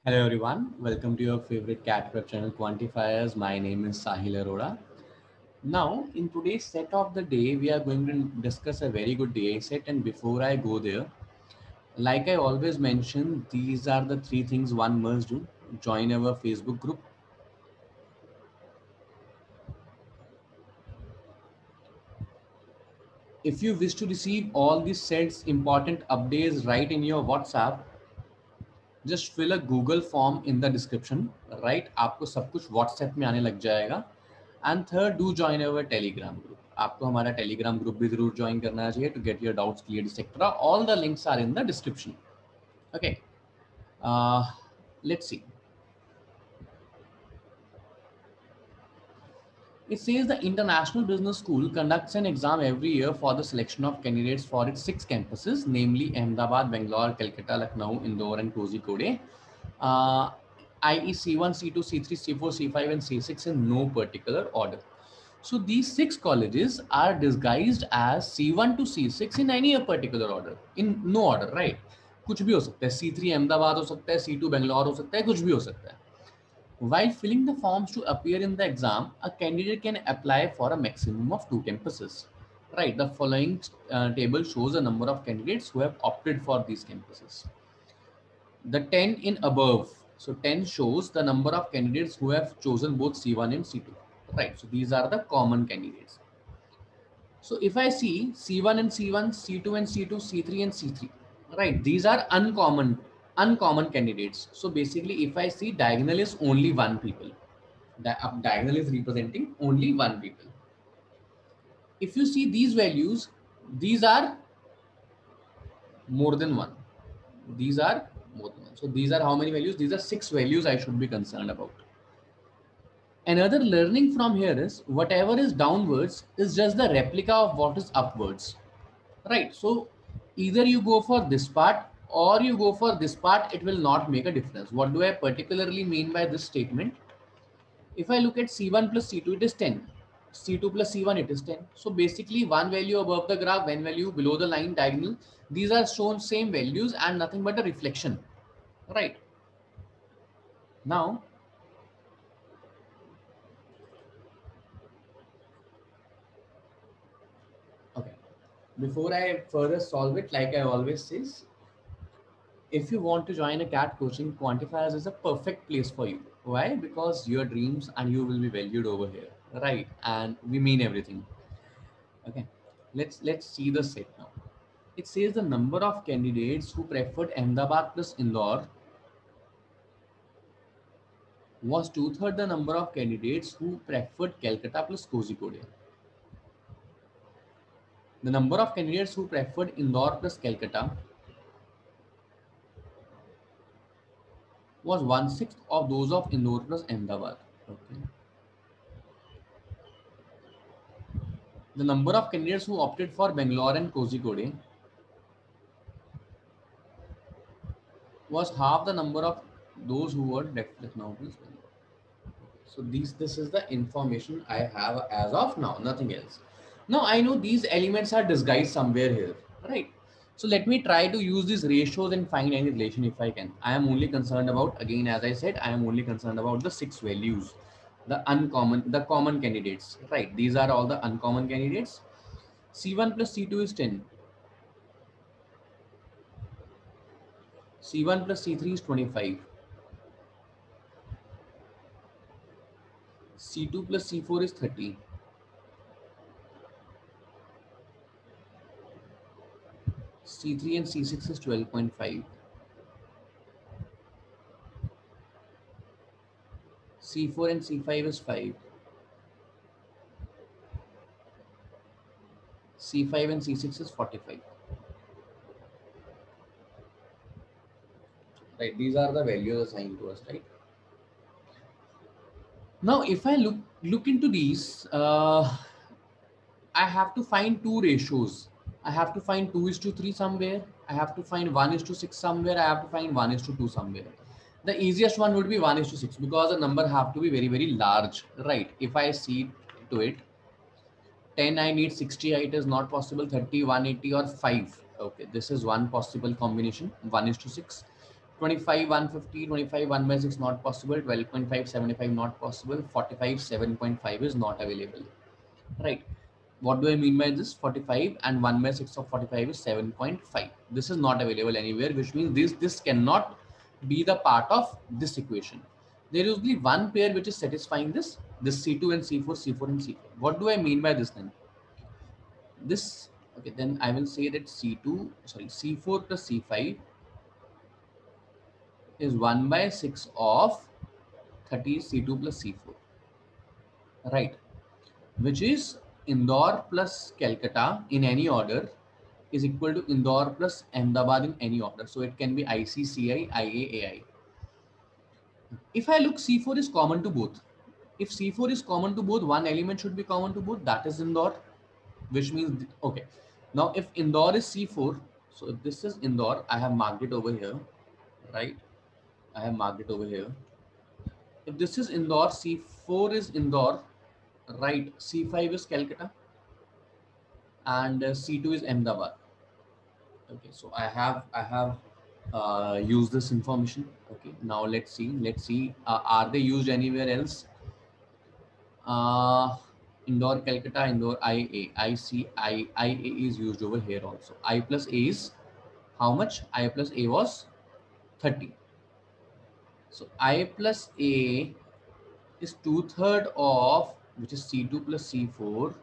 Hello everyone, welcome to your favorite cat prep channel Quantifiers. My name is Sahil Arora. Now, in today's set of the day, we are going to discuss a very good DA set. And before I go there, like I always mention, these are the three things one must do. Join our Facebook group. If you wish to receive all these sets important updates right in your WhatsApp, just fill a Google form in the description, right? आपको सब कुछ WhatsApp में आने लग जाएगा. And third, do join our Telegram group. आपको हमारा Telegram group भी जरूर ज्वाइन करना चाहिए to get your doubts clear etcetera. All the links are in the description. Okay, let's see. It says the International Business School conducts an exam every year for the selection of candidates for its 6 campuses, namely Ahmedabad, Bangalore, Calcutta, Lucknow, Indore, and Kozhikode. Uh, i.e. C1, C2, C3, C4, C5, and C6 in no particular order. So these 6 colleges are disguised as C1 to C6 in any particular order, in no order, right? कुछ भी हो सकता है. C3 Ahmedabad हो सकता है, C2 Bangalore हो सकता है, कुछ भी हो सकता है. While filling the forms to appear in the exam, a candidate can apply for a maximum of 2 campuses. Right, the following table shows the number of candidates who have opted for these campuses. The 10 in above, so 10 shows the number of candidates who have chosen both C1 and C2. Right, so these are the common candidates. So if I see C1 and C1, C2 and C2, C3 and C3, right, these are uncommon candidates. So basically, if I see diagonal is only one people, diagonal is representing only one people. If you see these values, these are more than one. These are more than one. So these are how many values? These are 6 values I should be concerned about. Another learning from here is whatever is downwards is just the replica of what is upwards. Right. So either you go for this part or you go for this part, it will not make a difference. What do I particularly mean by this statement? If I look at C1 plus C2, it is 10. C2 plus C1, it is 10. So basically one value above the graph, one value below the line diagonal. These are shown same values and nothing but a reflection. Right. Now, okay. Before I further solve it, like I always says, if you want to join a cat coaching, Quantifiers is a perfect place for you. Why? Because your dreams and you will be valued over here, right? And we mean everything. Okay, let's see the set now. It says the number of candidates who preferred Ahmedabad plus Indore was two-thirds the number of candidates who preferred Calcutta plus Kozhikode. The number of candidates who preferred Indore plus Calcutta was one-sixth of those of Indore plus Ahmedabad. Okay. The number of candidates who opted for Bangalore and Kozhikode was half the number of those who were now. So this is the information I have as of now, nothing else. Now I know these elements are disguised somewhere here, right? So let me try to use these ratios and find any relation if I can. I am only concerned about, again as I said, I am only concerned about the 6 values, the common candidates, right? These are all the uncommon candidates. C1 plus C2 is 10. C1 plus C3 is 25. C2 plus C4 is 30. C3 and C6 is 12.5. C4 and C5 is 5. C5 and C6 is 45. Right, these are the values assigned to us, right? Now, if I look into these, I have to find two ratios. I have to find 2 is to 3 somewhere. I have to find 1 is to 6 somewhere. I have to find 1 is to 2 somewhere. The easiest one would be 1 is to 6 because the number have to be very, very large, right? If I see to it, 10 I need 68 is not possible, 30, 180 or 5. Okay, this is one possible combination, 1 is to 6. 25 150, 25 1 by 6 not possible, 12.5 75 not possible, 45 7.5 is not available, right? What do I mean by this? 45 and 1 by 6 of 45 is 7.5. This is not available anywhere, which means this cannot be the part of this equation. There is only one pair which is satisfying this C2 and C4, C4 and C4. What do I mean by this then? This, okay, then I will say that C4 plus C5 is 1 by 6 of 30 C2 plus C4, right? Which is Indore plus Calcutta in any order is equal to Indore plus Ahmedabad in any order. So it can be ICCI, IA, If I look, C4 is common to both. If C4 is common to both, one element should be common to both, that is Indore, which means, okay. Now, if Indore is C4, so if this is Indore, I have marked it over here, right? I have marked it over here. If this is Indore, C4 is Indore, right? C5 is Calcutta, and C2 is Ahmedabad. Okay, so I have used this information. Okay, now let's see, are they used anywhere else? uh, Indore Calcutta, Indore IA, IA is used over here also. I plus A is how much? I plus A was 30. So I plus A is 2/3 of, which is C2 plus C4,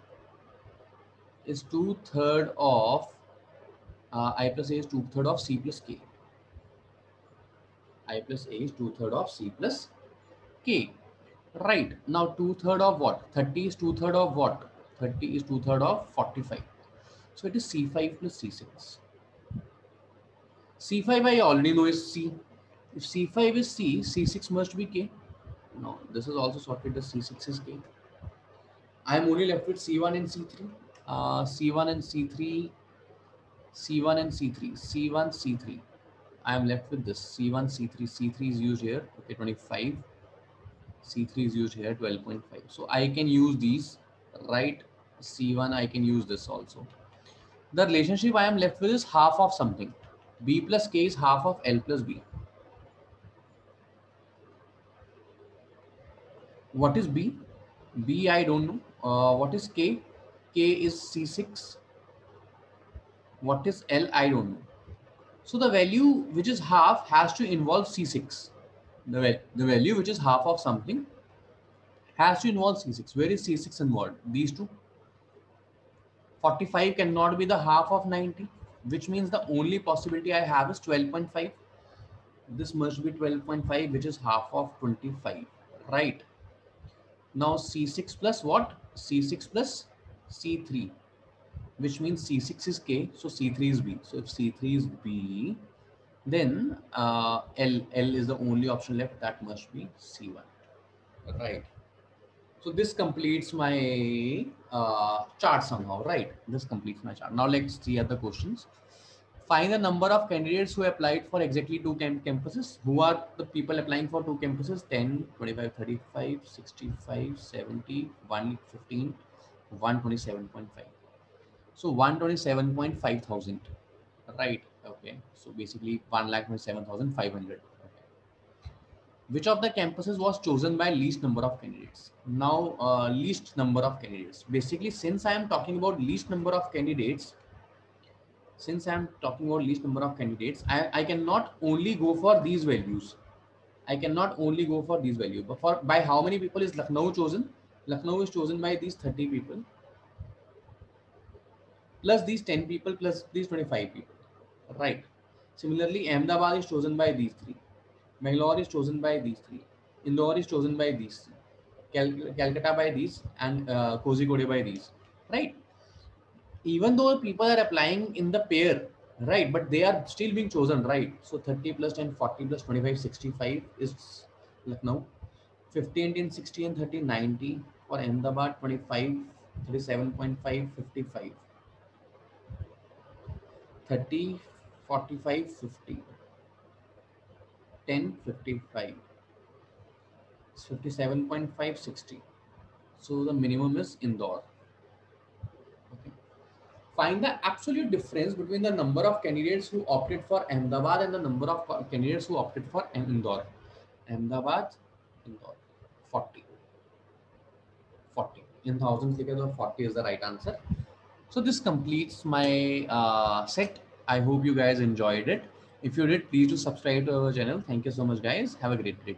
is 2/3 of I plus A is 2/3 of C plus K. I plus A is 2/3 of C plus K. Right. Now 2/3 of what? 30 is 2/3 of what? 30 is 2/3 of 45. So it is C5 plus C6. C5 I already know is C. If C5 is C, C6 must be K. No, this is also sorted as C6 is K. I am only left with C1 and C3. C1 and C3, C1 and C3, C1, C3. I am left with this C1, C3. C3 is used here. Okay, 25. C3 is used here, 12.5. So I can use these, right? C1, I can use this also. The relationship I am left with is half of something. B plus K is half of L plus B. What is B? B I don't know. What is K? K is C6. What is L? I don't know. So the value which is half has to involve C6. The value which is half of something has to involve C6. Where is C6 involved? These two. 45 cannot be the half of 90, which means the only possibility I have is 12.5. This must be 12.5, which is half of 25, right? Now C6 plus what? C6 plus C3, which means C6 is K, so C3 is B. So if C3 is B, then L is the only option left. That must be C1, right? So this completes my chart somehow, right? This completes my chart. Now let's see other questions. Find the number of candidates who applied for exactly two campuses. Who are the people applying for two campuses? 10, 25, 35, 65, 70, 115, 127.5. So 127.5 thousand, right? Okay. So basically 1,27,500. Which of the campuses was chosen by least number of candidates? Now, least number of candidates. Basically, since I am talking about least number of candidates, I cannot only go for these values. I cannot only go for these values. But for by how many people is Lucknow chosen? Lucknow is chosen by these 30 people, plus these 10 people, plus these 25 people. Right. Similarly, Ahmedabad is chosen by these three. Bangalore is chosen by these three. Indore is chosen by these three. Calcutta by these, and Kozhikode by these. Right. Even though people are applying in the pair, right, but they are still being chosen, right? So 30 plus 10, 40 plus 25, 65 is Lucknow. 50 and 10, 60 and 30, 90. For Ahmedabad, 25, 37.5, 55. 30, 45, 50. 10, 55. 57.5, 60. So the minimum is Indore. Okay. Find the absolute difference between the number of candidates who opted for Ahmedabad and the number of candidates who opted for Indore. Ahmedabad, Indore, 40. 40. In thousands, because 40 is the right answer. So this completes my set. I hope you guys enjoyed it. If you did, please do subscribe to our channel. Thank you so much, guys. Have a great day.